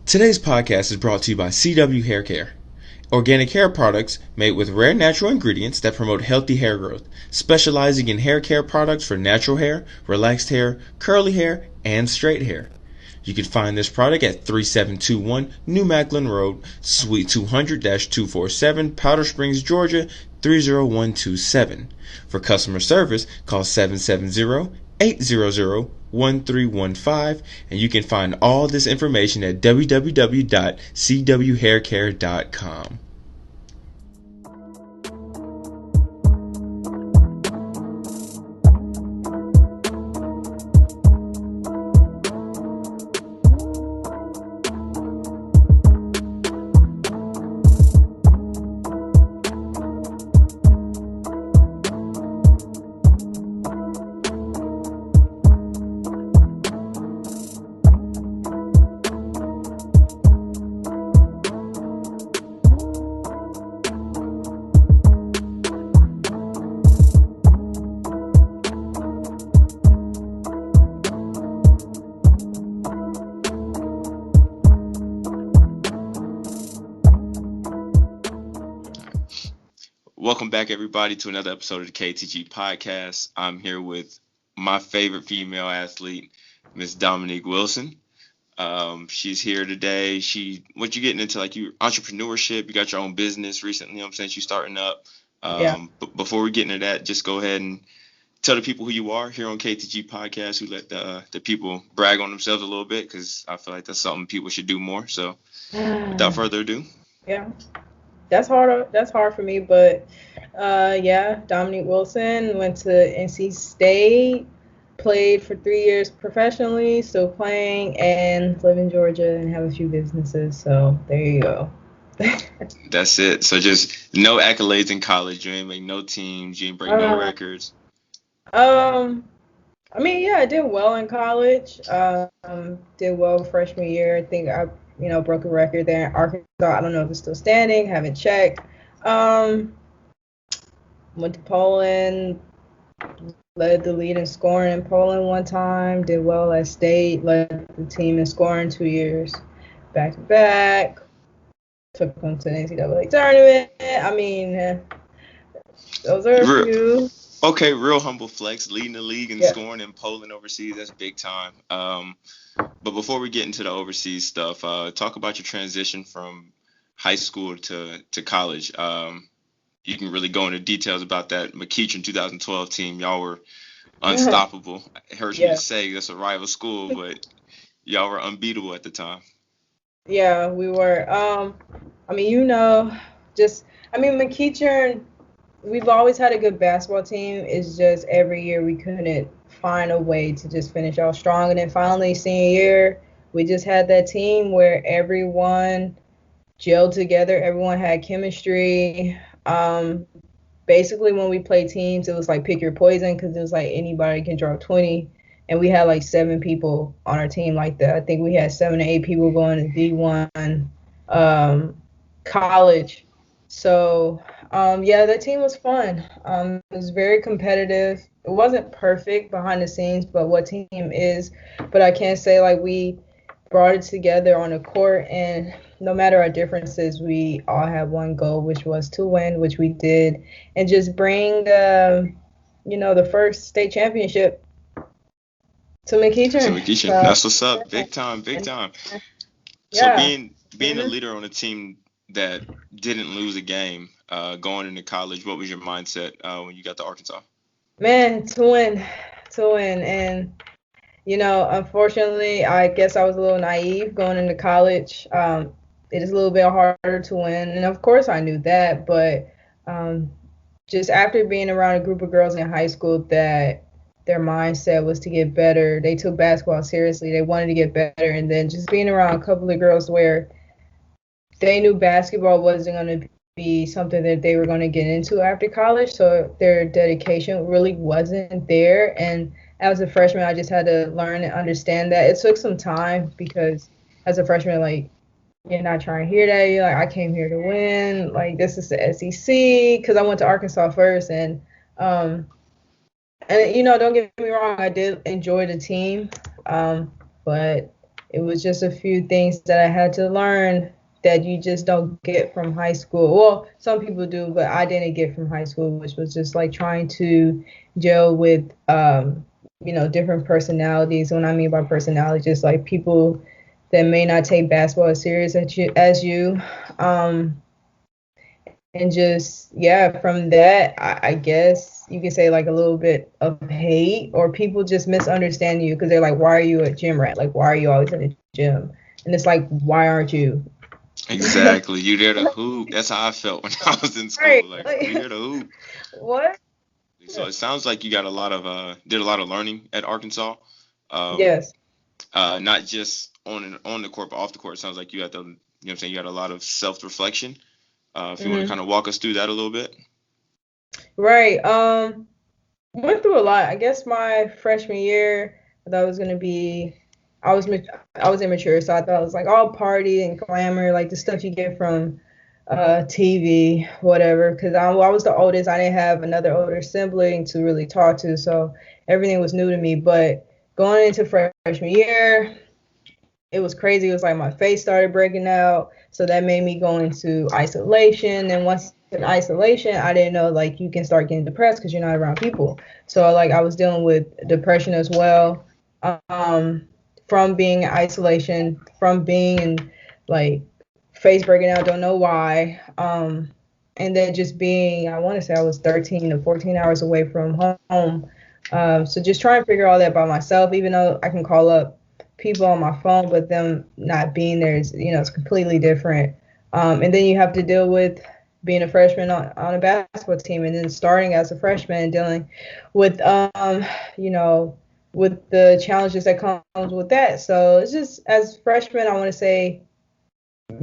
Today's podcast is brought to you by CW Hair Care. Organic hair products made with rare natural ingredients that promote healthy hair growth, specializing in hair care products for natural hair, relaxed hair, curly hair, and straight hair. You can find this product at 3721 New Macklin Road, Suite 200-247, Powder Springs, Georgia 30127. For customer service, call 770-800-1315, and you can find all this information at www.cwhaircare.com. Welcome back, everybody, to another episode of the KTG podcast. I'm here with my favorite female athlete, Miss Dominique Wilson. She's here today. What you getting into, like you entrepreneurship? You got your own business recently. I'm saying you starting up. But before we get into that, just go ahead and tell the people who you are here on KTG podcast. Who let the people brag on themselves a little bit, because I feel like that's something people should do more. So, without further ado, That's hard for me, but Dominique Wilson, went to NC State, played for 3 years professionally, still playing, and live in Georgia and have a few businesses. So there you go. That's it. So just no accolades in college. You ain't make no teams. You ain't break no records. I did well in college. Did well freshman year. I think I broke a record there in Arkansas. I don't know if it's still standing. Haven't checked. Went to Poland. Led the lead in scoring in Poland one time. Did well at state. Led the team in scoring 2 years. Back to back. Took them to the NCAA tournament. Those are a few. Okay, real humble flex. Leading the league and scoring in Poland overseas. That's big time. But before we get into the overseas stuff, talk about your transition from high school to college. You can really go into details about that McEachern 2012 team. Y'all were unstoppable. I heard you say that's a rival school, but y'all were unbeatable at the time. Yeah, we were. McEachern, we've always had a good basketball team. It's just every year we couldn't find a way to just finish off strong. And then finally, senior year, we just had that team where everyone gelled together. Everyone had chemistry. Basically, when we played teams, it was like pick your poison, because it was like anybody can drop 20. And we had like 7 people on our team like that. I think we had 7 to 8 people going to D1 college. So, that team was fun. It was very competitive. It wasn't perfect behind the scenes, but what team is. But I can say, like, we brought it together on the court, and no matter our differences, we all had one goal, which was to win, which we did, and just bring the first state championship to McEachern. That's what's up. Big time. So being a leader on a team that didn't lose a game going into college, what was your mindset when you got to Arkansas? Man, to win. And, unfortunately, I guess I was a little naive going into college. It is a little bit harder to win. And, of course, I knew that. But just after being around a group of girls in high school that their mindset was to get better, they took basketball seriously. They wanted to get better. And then just being around a couple of girls where they knew basketball wasn't going to be something that they were going to get into after college, so their dedication really wasn't there. And as a freshman, I just had to learn and understand that. It took some time, because as a freshman, like, you're not trying to hear that. You're like, I came here to win. Like, this is the SEC, because I went to Arkansas first. And don't get me wrong, I did enjoy the team, but it was just a few things that I had to learn that you just don't get from high school. Well, some people do, but I didn't get from high school, which was just like trying to gel with, different personalities. When I mean by personality, just like people that may not take basketball as serious as you. And just, yeah, from that, I guess you could say like a little bit of hate, or people just misunderstand you because they're like, why are you a gym rat? Like, why are you always in the gym? And it's like, why aren't you? Exactly. You there to hoop. That's how I felt when I was in Right. school. Like, we Like, here to hoop. what? So it sounds like you got a lot of did a lot of learning at Arkansas. Um, Yes. not just on the court, but off the court. It sounds like you had you know what I'm saying, you got a lot of self-reflection. If you want to Hmm. kind of walk us through that a little bit. Right. Went through a lot. I guess my freshman year, I thought it was gonna be, I was I was immature, so I thought it was like all party and glamour, like the stuff you get from TV, whatever. Because I was the oldest, I didn't have another older sibling to really talk to, so everything was new to me. But going into freshman year, it was crazy. It was like my face started breaking out. So that made me go into isolation. And once in isolation, I didn't know like you can start getting depressed because you're not around people. So like I was dealing with depression as well. Um, from being in isolation, from being in like face breaking out, don't know why. And then just being, I want to say I was 13 to 14 hours away from home. So just trying to figure all that by myself, even though I can call up people on my phone, but them not being there is, it's completely different. And then you have to deal with being a freshman on a basketball team, and then starting as a freshman and dealing with, you know, with the challenges that comes with that. So it's just, as freshmen, I want to say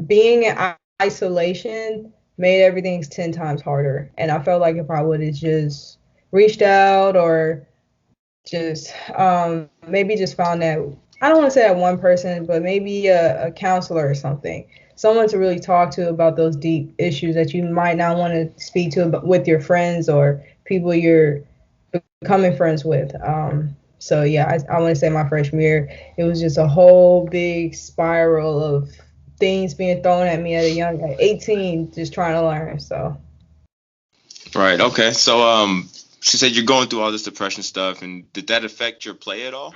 being in isolation made everything 10 times harder. And I felt like if I would have just reached out, or just maybe just found that, I don't want to say that one person, but maybe a counselor or something, someone to really talk to about those deep issues that you might not want to speak to with your friends or people you're becoming friends with. So yeah, I want to say my freshman year, it was just a whole big spiral of things being thrown at me at 18, just trying to learn. So Right. Okay. So she said you're going through all this depression stuff, and did that affect your play at all?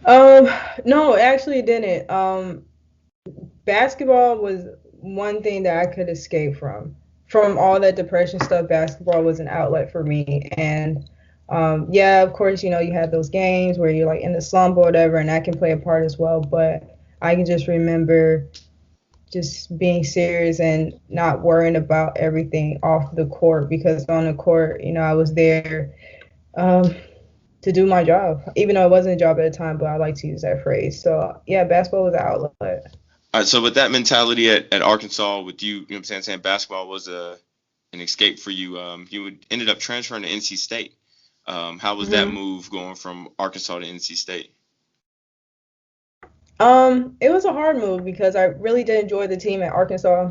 um no, actually it didn't. Basketball was one thing that I could escape from all that depression stuff. Basketball was an outlet for me. And yeah, of course, you have those games where you're like in the slump or whatever, and that can play a part as well. But I can just remember just being serious and not worrying about everything off the court, because on the court, I was there um, to do my job, even though it wasn't a job at the time, but I like to use that phrase. So yeah, basketball was an outlet. All right. So with that mentality at Arkansas, with you, you know what I'm saying basketball was an escape for you. You ended up transferring to NC State. How was that Hmm. move going from Arkansas to NC State? It was a hard move because I really did enjoy the team at Arkansas,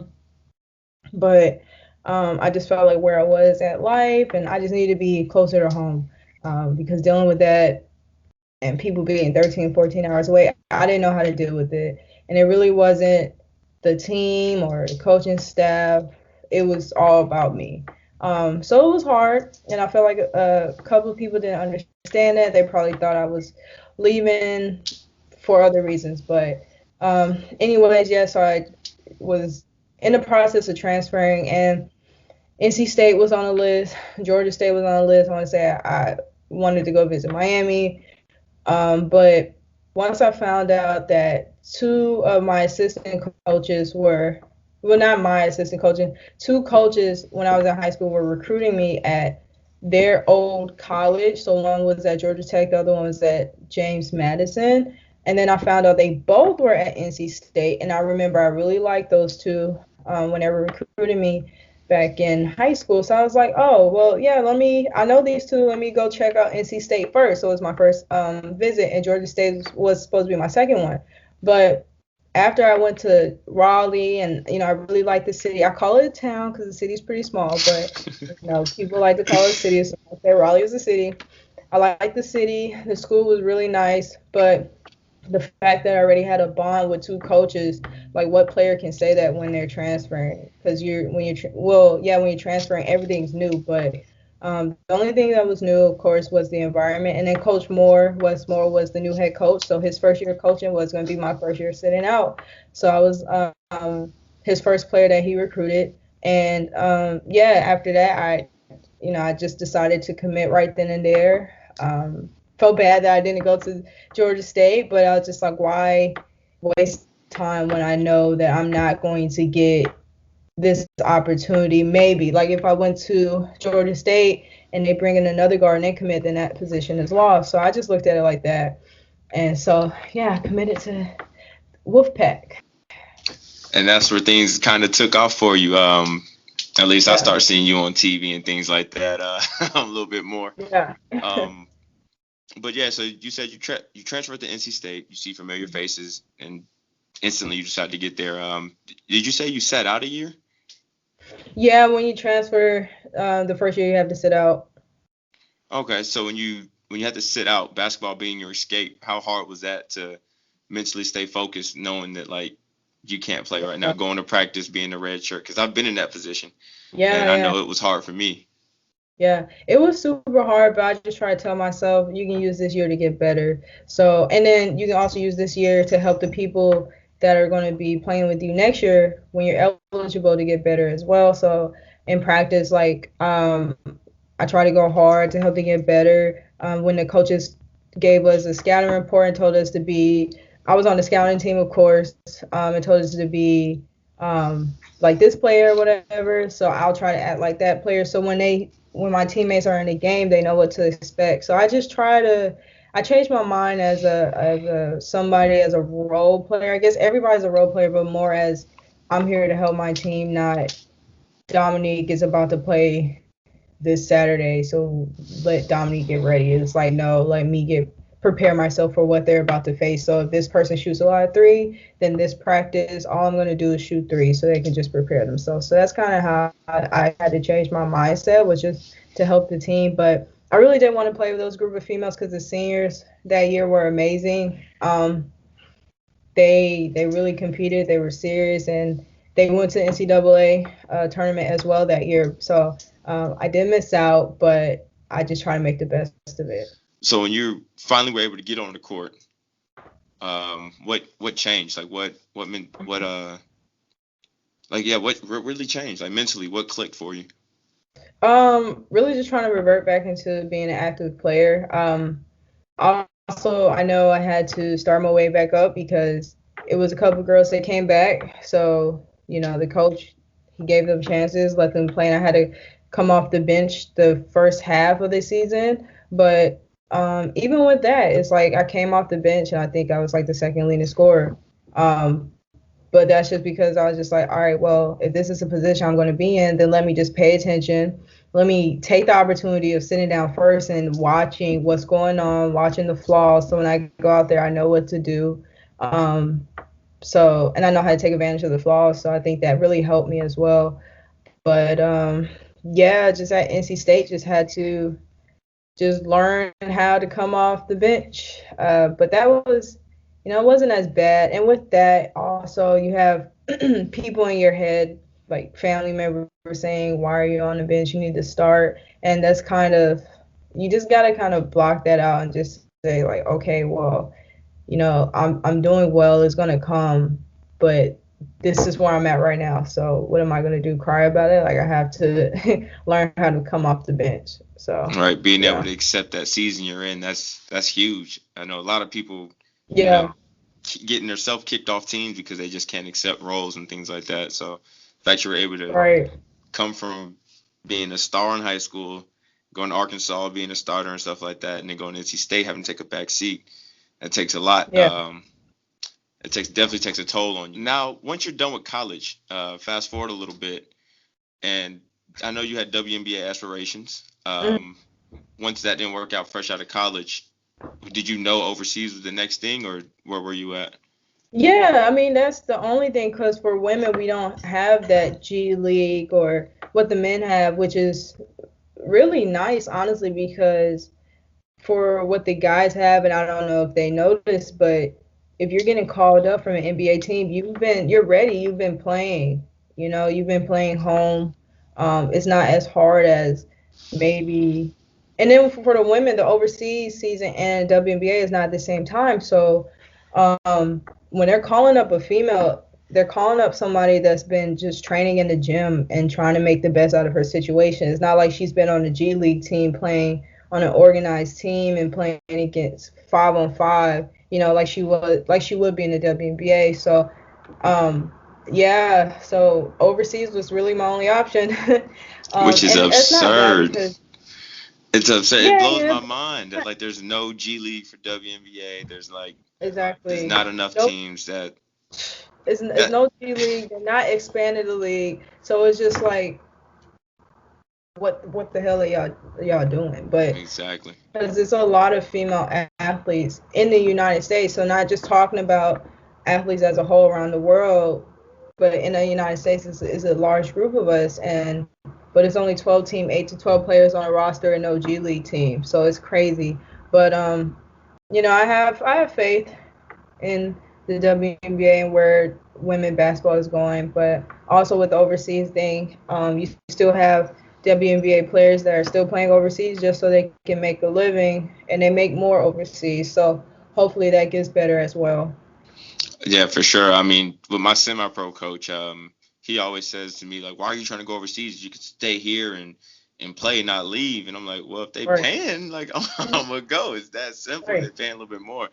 but I just felt like where I was at life, and I just needed to be closer to home, because dealing with that and people being 13, 14 hours away, I didn't know how to deal with it. And it really wasn't the team or the coaching staff. It was all about me. So it was hard, and I felt like a couple of people didn't understand that. They probably thought I was leaving for other reasons. But anyways, yeah, so I was in the process of transferring, and NC State was on the list. Georgia State was on the list. I want to say I wanted to go visit Miami. But once I found out that two of my assistant coaches were, well, not my assistant coaches, two coaches when I was in high school were recruiting me at their old college. So one was at Georgia Tech, the other one was at James Madison. And then I found out they both were at NC State. And I remember I really liked those two when they were recruiting me back in high school. So I was like, oh, well, yeah, I know these two, let me go check out NC State first. So it was my first visit, and Georgia State was supposed to be my second one. But after I went to Raleigh, and, I really like the city. I call it a town because the city's pretty small, but, people like to call it a city. So I say Raleigh is a city. I like the city. The school was really nice, but the fact that I already had a bond with two coaches, like what player can say that when they're transferring? Because when you're transferring, everything's new. But the only thing that was new, of course, was the environment. And then Coach Wes Moore was the new head coach, so his first year coaching was going to be my first year sitting out. So I was his first player that he recruited, and yeah, after that, I just decided to commit right then and there. Felt bad that I didn't go to Georgia State, but I was just like, why waste time when I know that I'm not going to get this opportunity? Maybe like if I went to Georgia State and they bring in another guard and they commit, then that position is lost. So I just looked at it like that, and so yeah, I committed to Wolfpack. And that's where things kind of took off for you. At least I Yeah. start seeing you on TV and things like that a little bit more. Yeah. Um, but yeah, so you said you transferred to NC State. You see familiar faces, and instantly you decided to get there. Did you say you sat out a year? Yeah, when you transfer, the first year you have to sit out. Okay, so when you had to sit out, basketball being your escape, how hard was that to mentally stay focused, knowing that like you can't play right now, going to practice, being a red shirt? Because I've been in that position, and Yeah, I yeah. know it was hard for me. Yeah, it was super hard, but I just try to tell myself you can use this year to get better. So, and then you can also use this year to help the people that are going to be playing with you next year when you're eligible to get better as well. So, in practice, like I try to go hard to help them get better. When the coaches gave us a scouting report and told us to be, I was on the scouting team, of course, and told us to be like this player or whatever. So I'll try to act like that player. So when my teammates are in the game, they know what to expect. So I just I changed my mind as a role player. I guess everybody's a role player, but more as I'm here to help my team, not Dominique is about to play this Saturday, so let Dominique get ready. It's like, no, let me prepare myself for what they're about to face. So if this person shoots a lot of three, then this practice, all I'm going to do is shoot three so they can just prepare themselves. So that's kind of how I had to change my mindset, was just to help the team. But I really didn't want to play with those group of females because the seniors that year were amazing. They really competed. They were serious, and they went to NCAA tournament as well that year. So I did miss out, but I just try to make the best of it. So when you finally were able to get on the court, what changed? Like what meant what like yeah, what really changed? Like mentally, what clicked for you? Really just trying to revert back into being an active player. Also, I know I had to start my way back up because it was a couple girls that came back. So, the coach, he gave them chances, let them play, and I had to come off the bench the first half of the season. But even with that, it's like I came off the bench and I think I was like the second leading scorer. Um, but that's just because I was just like, all right, well, if this is a position I'm going to be in, then let me just pay attention. Let me take the opportunity of sitting down first and watching what's going on, watching the flaws. So when I go out there, I know what to do. And I know how to take advantage of the flaws. So I think that really helped me as well. But yeah, just at NC State, just had to just learn how to come off the bench. But that was, it wasn't as bad. And with that, also, you have people in your head, like family members saying, why are you on the bench? You need to start. And that's you just got to kind of block that out and just say, like, okay, well, I'm doing well. It's going to come. But this is where I'm at right now. So what am I going to do? Cry about it? Like, I have to learn how to come off the bench. So, Right, being able yeah. to accept that season you're in, that's huge. I know a lot of people, you Yeah. know, getting themselves kicked off teams because they just can't accept roles and things like that. So the fact you were able to Right. come from being a star in high school, going to Arkansas, being a starter and stuff like that, and then going to NC State, having to take a back seat, that takes a lot. Yeah. It definitely takes a toll on you. Now, once you're done with college, fast forward a little bit, and I know you had WNBA aspirations. Mm. Once that didn't work out fresh out of college, did you know overseas was the next thing, or where were you at? Yeah, I mean that's the only thing because for women we don't have that G League or what the men have, which is really nice, honestly, because for what the guys have, and I don't know if they noticed, but if you're getting called up from an NBA team, you're ready. You've been playing. You've been playing home. It's not as hard as maybe. And then for the women, the overseas season and WNBA is not at the same time. So when they're calling up a female, they're calling up somebody that's been just training in the gym and trying to make the best out of her situation. It's not like she's been on the G League team playing on an organized team and playing against 5-on-5, like she would be in the WNBA. So, yeah, so overseas was really my only option. Which is And it's not bad absurd. because It's absurd. It yeah, blows my mind that like there's no G League for WNBA. There's exactly. not enough Nope. teams that It's that no G League. They're not expanding the league, so it's just like what the hell are y'all doing? But exactly. because there's a lot of female athletes in the United States, so not just talking about athletes as a whole around the world, but in the United States is a large group of us, and but it's only 12 team, 8 to 12 players on a roster and no G League team, so it's crazy. But I have faith in the WNBA and where women basketball is going, but also with the overseas thing, you still have WNBA players that are still playing overseas just so they can make a living, and they make more overseas. So hopefully that gets better as well. Yeah, for sure. I mean, with my semi-pro coach, he always says to me like, "Why are you trying to go overseas? You could stay here and play, not leave." And I'm like, "Well, if they Right. paying, like, I'm gonna go. It's that simple. They're Right. paying a little bit more."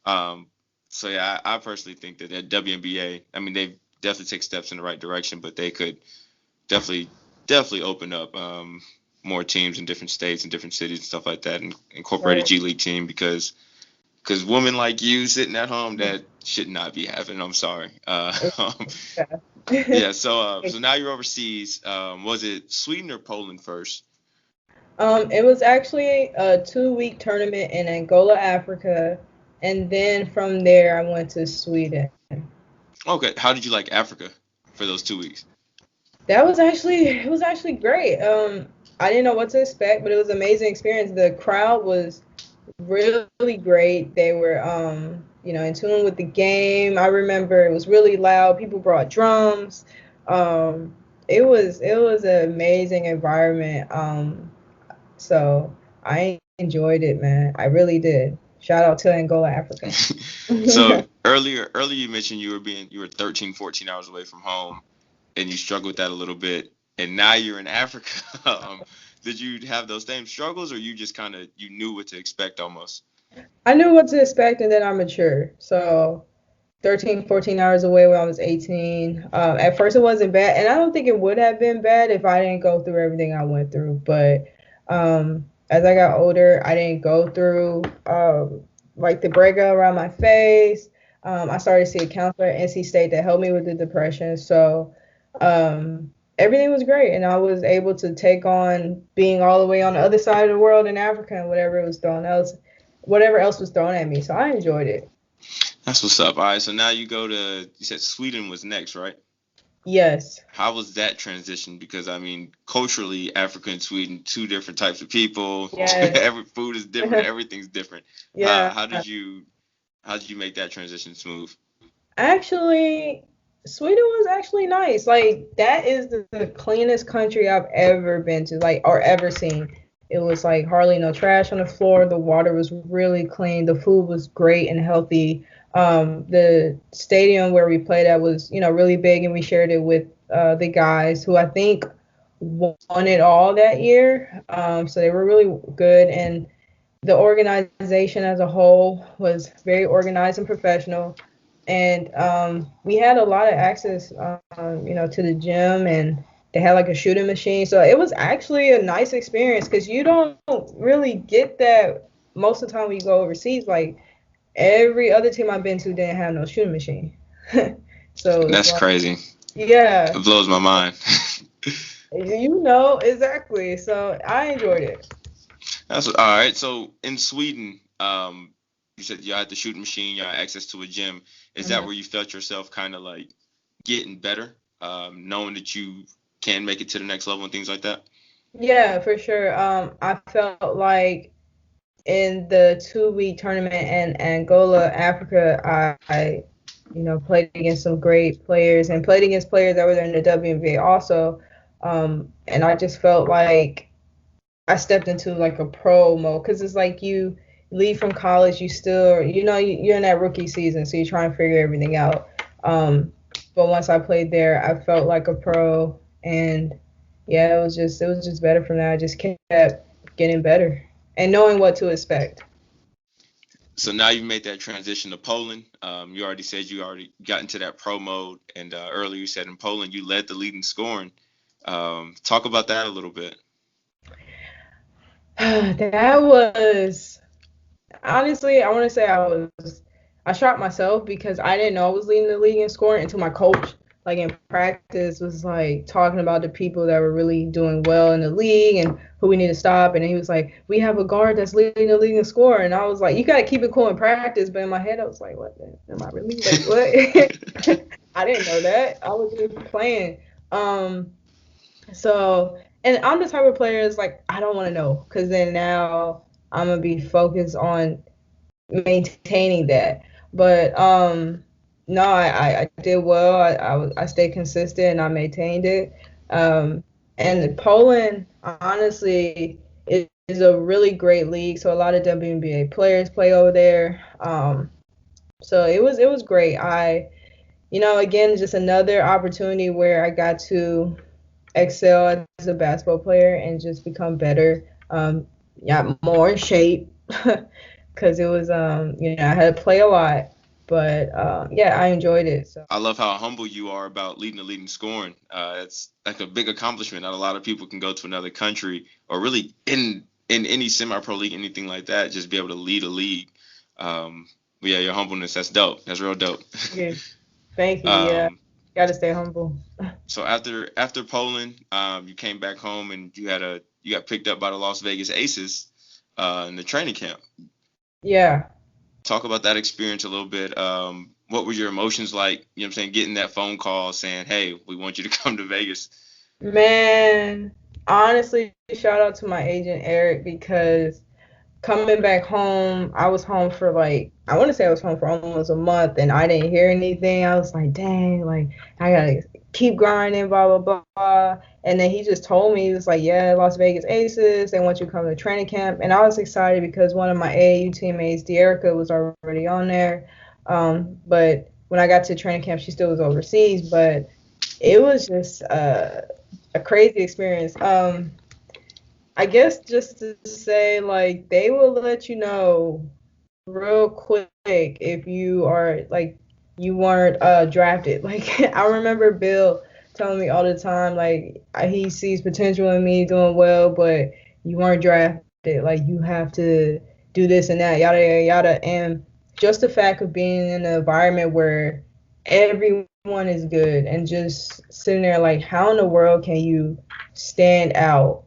Um, so yeah, I personally think that at WNBA, I mean, they definitely take steps in the right direction, but they could definitely definitely open up more teams in different states and different cities and stuff like that, and incorporate a Right. G League team because women like you sitting at home, that should not be happening. I'm sorry. Yeah. Yeah. So now you're overseas. Was it Sweden or Poland first? It was actually a 2-week tournament in Angola, Africa, and then from there I went to Sweden. Okay. How did you like Africa for those 2 weeks? It was actually great. I didn't know what to expect, but it was an amazing experience. The crowd was really great. They were in tune with the game. I remember it was really loud. People brought drums. It was an amazing environment. So I enjoyed it, man. I really did. Shout out to Angola, Africa. So earlier you mentioned you were 13, 14 hours away from home, and you struggled with that a little bit, and now you're in Africa. Did you have those same struggles, or you just kind of you knew what to expect almost? I knew what to expect, and then I matured. So 13, 14 hours away when I was 18. At first, it wasn't bad, and I don't think it would have been bad if I didn't go through everything I went through. But as I got older, I didn't go through like the breakup around my face. I started to see a counselor at NC State that helped me with the depression. So everything was great, and I was able to take on being all the way on the other side of the world in Africa and whatever else was thrown at me. So I enjoyed it. That's what's up. All right, so now you said Sweden was next, right? Yes. How was that transition? Because I mean, culturally, Africa and Sweden, two different types of people. Yes. Every food is different. Everything's different. Yeah. How did you make that transition smooth? Actually, Sweden was actually nice. Like that is the cleanest country I've ever been to, like or ever seen. It was like hardly no trash on the floor. The water was really clean. The food was great and healthy. The stadium where we played at was, really big, and we shared it with the guys who I think won it all that year. So they were really good, and the organization as a whole was very organized and professional, and we had a lot of access to the gym, and they had like a shooting machine, so it was actually a nice experience because you don't really get that most of the time when you go overseas. Like every other team I've been to didn't have no shooting machine. So it's That's like, crazy. yeah, It blows my mind. exactly, so I enjoyed it. That's all right. So in Sweden, you said you had the shooting machine, you had access to a gym. Is that Mhm. where you felt yourself kind of like getting better, knowing that you can make it to the next level and things like that? Yeah, for sure. I felt like in the 2-week tournament in Angola, Africa, I played against some great players and played against players that were there in the WNBA also. And I just felt like I stepped into like a pro mode because it's like you leave from college, you still, you're in that rookie season, so you're trying to figure everything out. But once I played there, I felt like a pro, and yeah, it was just better from that. I just kept getting better and knowing what to expect. So now you've made that transition to Poland. You already said you already got into that pro mode, and earlier you said in Poland you led the lead in scoring. Talk about that a little bit. That was honestly, I want to say I shot myself because I didn't know I was leading the league in scoring until my coach, like in practice, was like talking about the people that were really doing well in the league and who we need to stop. And he was like, "We have a guard that's leading the league in scoring." And I was like, "You gotta keep it cool in practice." But in my head, I was like, "What? Am I really like what?" I didn't know that. I was just playing. Um, so, and I'm the type of player is like I don't want to know because then now I'm gonna be focused on maintaining that. But no, I did well. I stayed consistent and I maintained it. And Poland, honestly, is a really great league. So a lot of WNBA players play over there. So it was great. Again, just another opportunity where I got to excel as a basketball player and just become better. Yeah, more in shape because it was I had to play a lot, but yeah, I enjoyed it. So I love how humble you are about leading the lead in scoring. It's like a big accomplishment. Not a lot of people can go to another country or really in any semi-pro league, anything like that, just be able to lead a league. But yeah, your humbleness, that's dope. That's real dope. yeah, thank you. Yeah, um, got to stay humble. so after Poland, you came back home and you got picked up by the Las Vegas Aces in the training camp. Yeah, Talk about that experience a little bit. What were your emotions like? You know what I'm saying? Getting that phone call saying, "Hey, we want you to come to Vegas." man. Honestly, shout out to my agent Eric because coming back home, I was home for like I want to say I was home for almost a month, and I didn't hear anything. I was like, dang, like I gotta keep grinding, blah blah blah. And then he just told me he was like, yeah, Las Vegas Aces, they want you to come to training camp, and I was excited because one of my AAU teammates, Dearica, was already on there. But when I got to training camp, she still was overseas, but it was just a crazy experience. I guess just to say, like, they will let you know real quick if you are like you weren't drafted. Like I remember Bill telling me all the time, like he sees potential in me doing well, but you weren't drafted. Like you have to do this and that, yada yada yada. And just the fact of being in an environment where everyone is good and just sitting there like, how in the world can you stand out?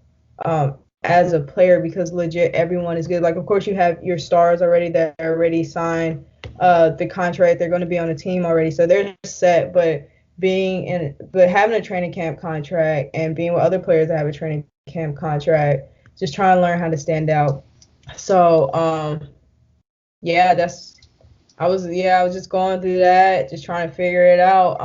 As a player because legit everyone is good. Like of course you have your stars already that are already signed the contract. They're going to be on the team already, so they're set. But having a training camp contract and being with other players that have a training camp contract, just trying to learn how to stand out. So yeah, I was just going through that, just trying to figure it out.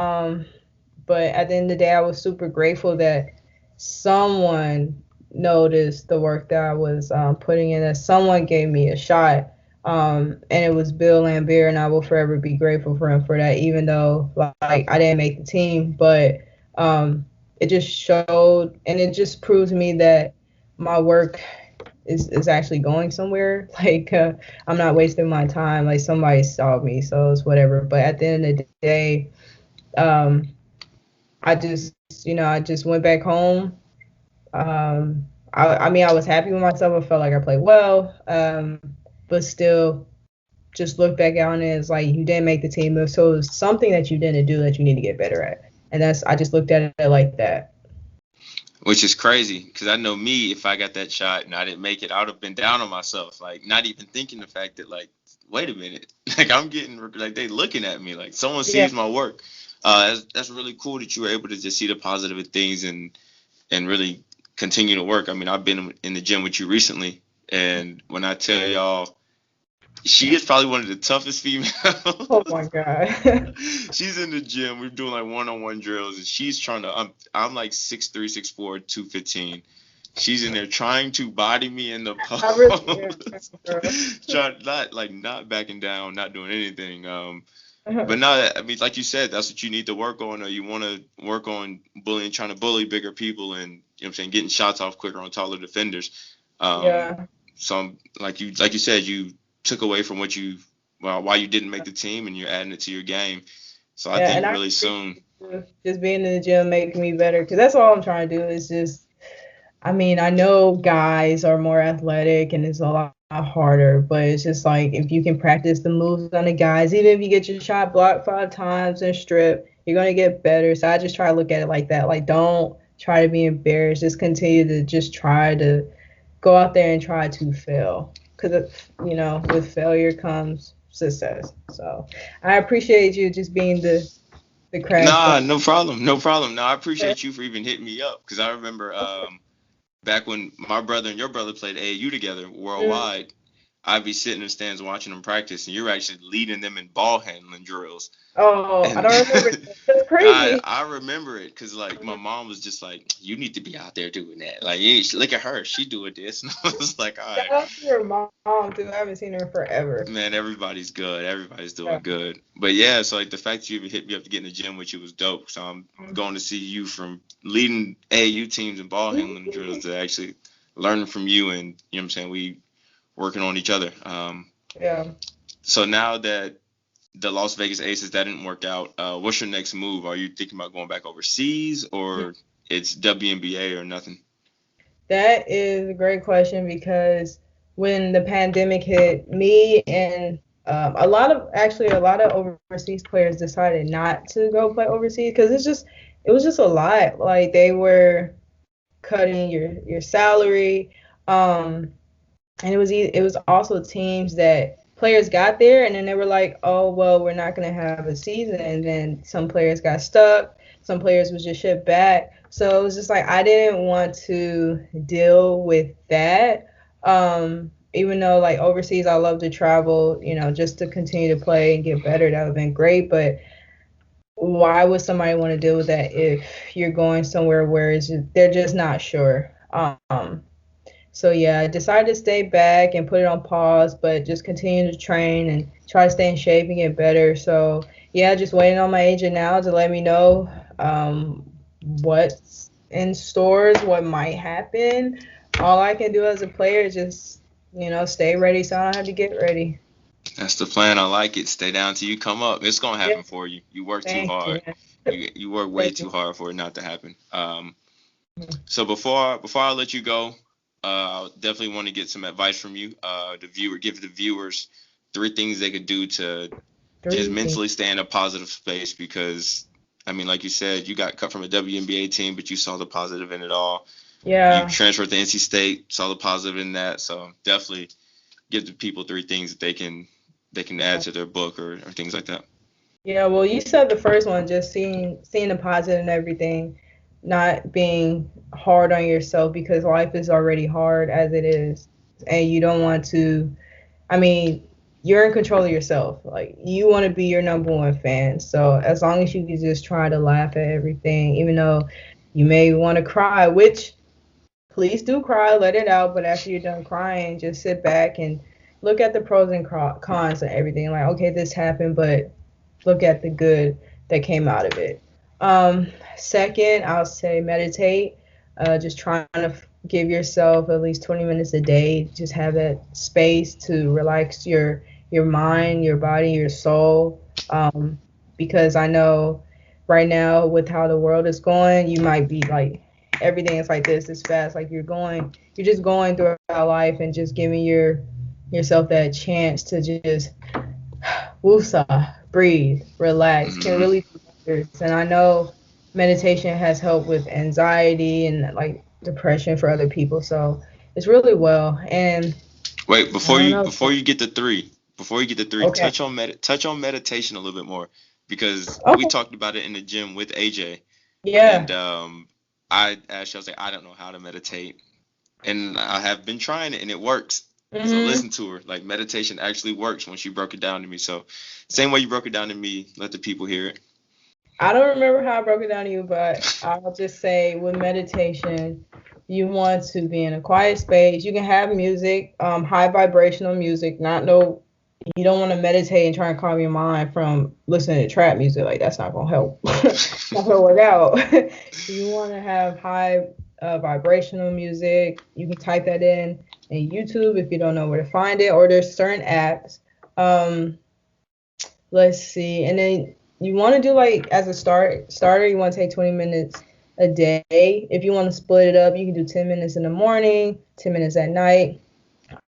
But at the end of the day, I was super grateful that someone noticed the work that I was putting in, that someone gave me a shot. And it was Bill Lambier, and I will forever be grateful for him for that, even though like I didn't make the team. But it just showed, and it just proved to me that my work is actually going somewhere. Like I'm not wasting my time. Like somebody saw me, so it's whatever. But at the end of the day, um, I just went back home. I mean, I was happy with myself. I felt like I played well. But still, just look back on it as like you didn't make the team, so it was something that you didn't do that you need to get better at. And I just looked at it like that. Which is crazy because I know me, if I got that shot and I didn't make it, I would have been down on myself, like not even thinking the fact that like, wait a minute, like I'm getting like they looking at me, like someone Yeah. sees my work. That's really cool that you were able to just see the positive things and really continue to work. I mean, I've been in the gym with you recently, And when I tell y'all, she is probably one of the toughest Oh females. my God. She's in the gym. We're doing like one-on-one drills, and she's trying to. I'm like 6'3", 6'4", 215. She's in there trying to body me in the I really, yeah, girl. pose, trying not backing down, not doing anything. But no, I mean, like you said, that's what you need to work on, or you want to work on bullying, trying to bully bigger people, and you know what I'm saying, getting shots off quicker on taller defenders. Um, Yeah. so like you said, you took away from why you didn't make the team, and you're adding it to your game. So I Yeah, and think I really appreciate soon. you just being in the gym making me better because that's all I'm trying to do is just I mean, I know guys are more athletic and it's a lot harder, but it's just like if you can practice the moves on the guys, even if you get your shot blocked 5 times and strip, you're gonna get better. So I just try to look at it like that. Like don't try to be embarrassed. Just continue to just try to go out there and try to fail. Because with failure comes success. So I appreciate you just being the crash Nah, dummy. no problem, no problem. No, I appreciate you for even hitting me up because I remember back when my brother and your brother played AAU together Mm. worldwide. I'd be sitting in the stands watching them practice, and you're actually leading them in ball handling drills. Oh, I And don't remember that. That's I crazy. I remember it because like my mom was just like, you need to be out there doing that. Like, yeah, look at her, she doing this, and I was like, all Shout right, out to your mom too. I haven't seen her forever. man, everybody's good, everybody's Yeah. doing good. But yeah, so like the fact that you even hit me up to get in the gym with you was dope. So I'm going to see you from leading AAU teams and ball handling drills to actually learning from you, and you know what I'm saying, we working on each other. Yeah. So now that the Las Vegas Aces that didn't work out, what's your next move? Are you thinking about going back overseas, or it's WNBA or nothing? That is a great question because when the pandemic hit, me and a lot of overseas players decided not to go play overseas because it was just a lot. Like they were cutting your salary, and it was also teams that players got there and then they were like, oh well, we're not gonna have a season, and then some players got stuck, some players was just shipped back. So it was just like I didn't want to deal with that. Even though like overseas I love to travel, just to continue to play and get better, that would have been great. But why would somebody want to deal with that if you're going somewhere where they're just not sure? So yeah, I decided to stay back and put it on pause, but just continue to train and try to stay in shape and get better. So yeah, just waiting on my agent now to let me know what's in stores, what might happen. All I can do as a player is just, stay ready so I don't have to get ready. That's the plan. I like it. Stay down till you come up. It's gonna Yeah, happen for you. You work too thank you. hard. You work way Thank too you. hard for it not to happen. So before I let you go, I definitely want to get some advice from you. Give the viewers 3 things they could do to just 3 things. mentally stay in a positive space because I mean, like you said, you got cut from a WNBA team, but you saw the positive in it all. You Yeah. transferred to NC State, saw the positive in that. So definitely give the people 3 things that they can add to their book or things like that. Yeah, well, you said the first one, just seeing the positive and everything, not being hard on yourself because life is already hard as it is, and you don't want to. I mean, you're in control of yourself. Like you want to be your number one fan. So as long as you can just try to laugh at everything, even though you may want to cry, which please do cry, let it out. But after you're done crying, just sit back and look at the pros and cons and everything. Like, okay, this happened, but look at the good that came out of it. Second, I'll say meditate. Just trying to give yourself at least 20 minutes a day. Just have that space to relax your mind, your body, your soul. Because I know right now with how the world is going, you might be like everything is like this is fast. Like you're just going throughout life and just giving yourself that chance to just woosah, breathe, relax, can Hmm. really do wonders. And I know meditation has helped with anxiety and like depression for other people. So it's really well. And Wait, I don't know. before you get to three, Okay. touch on meditation a little bit more because we Okay. talked about it in the gym with AJ, and Yeah. I asked you, I was like, I don't know how to meditate. and I have been trying it, and it works. So listen to her. Like, meditation actually works when she broke it down to me. So same way you broke it down to me, let the people hear it. I don't remember how I broke it down to you, but I'll just say with meditation, you want to be in a quiet space. You can have music, high vibrational music, you don't want to meditate and try and calm your mind from listening to trap music. Like, that's not gonna help. That's not gonna work out. You want to have high vibrational music. You can type that in YouTube if you don't know where to find it, or there's certain apps. Let's see, and then you want to do, like, as a starter, you want to take 20 minutes a day. If you want to split it up, you can do 10 minutes in the morning, 10 minutes at night.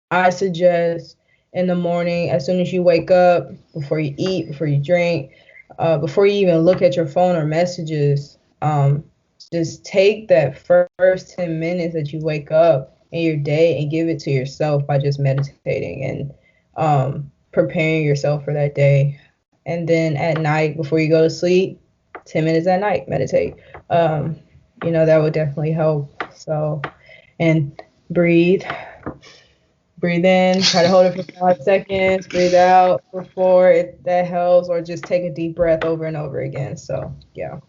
I suggest in the morning, as soon as you wake up, before you eat, before you drink, before you even look at your phone or messages, just take that first 10 minutes that you wake up in your day and give it to yourself by just meditating and preparing yourself for that day. And then at night, before you go to sleep, 10 minutes at night, meditate. That would definitely help. So, and breathe. Breathe in, try to hold it for 5 seconds, breathe out for 4 if that helps, or just take a deep breath over and over again. So, yeah.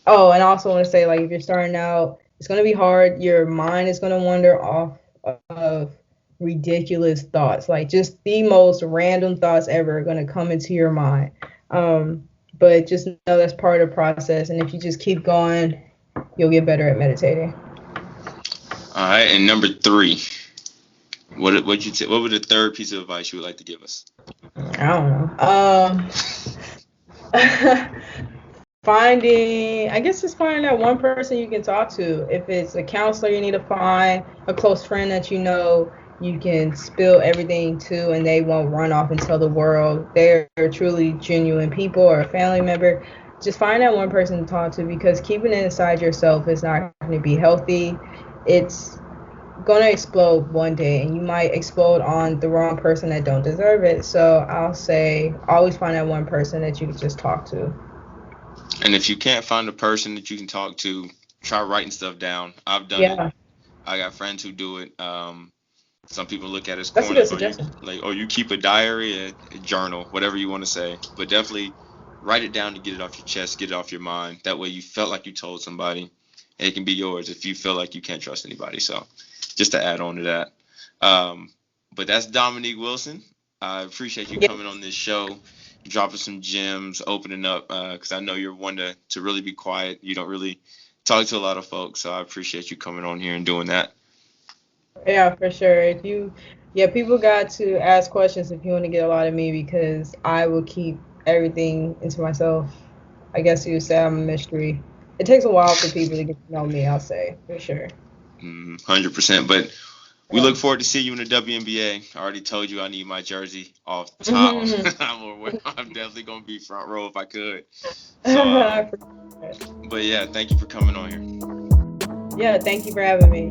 Oh, and I also want to say, like, if you're starting out, it's going to be hard. Your mind is going to wander off of ridiculous thoughts, like just the most random thoughts ever are going to come into your mind. But just know that's part of the process. And if you just keep going, you'll get better at meditating. All right. And number 3. What would the third piece of advice you would like to give us? I don't know. Just finding that one person you can talk to. If it's a counselor you need to find, a close friend that you know you can spill everything to and they won't run off and tell the world. They're truly genuine people, or a family member. Just find that one person to talk to, because keeping it inside yourself is not going to be healthy. It's going to explode one day, and you might explode on the wrong person that don't deserve it. So I'll say always find that one person that you can just talk to. And if you can't find a person that you can talk to, try writing stuff down. I've done it. I got friends who do it. Some people look at it as corny. That's a good suggestion. Or you keep a diary, a journal, whatever you want to say. But definitely write it down to get it off your chest, get it off your mind. That way you felt like you told somebody, and it can be yours if you feel like you can't trust anybody. So just to add on to that. But that's Dominique Wilson. I appreciate you coming on this show, dropping some gems, opening up, because I know you're one to really be quiet. You don't really talk to a lot of folks, so I appreciate you coming on here and doing that. Yeah, for sure. People got to ask questions if you want to get a lot of me, because I will keep everything into myself. I guess you would say I'm a mystery. It takes a while for people to get to know me, I'll say, for sure. 100%. But we look forward to seeing you in the WNBA. I already told you I need my jersey off top. I'm definitely going to be front row if I could. So, but yeah, thank you for coming on here. Yeah, thank you for having me.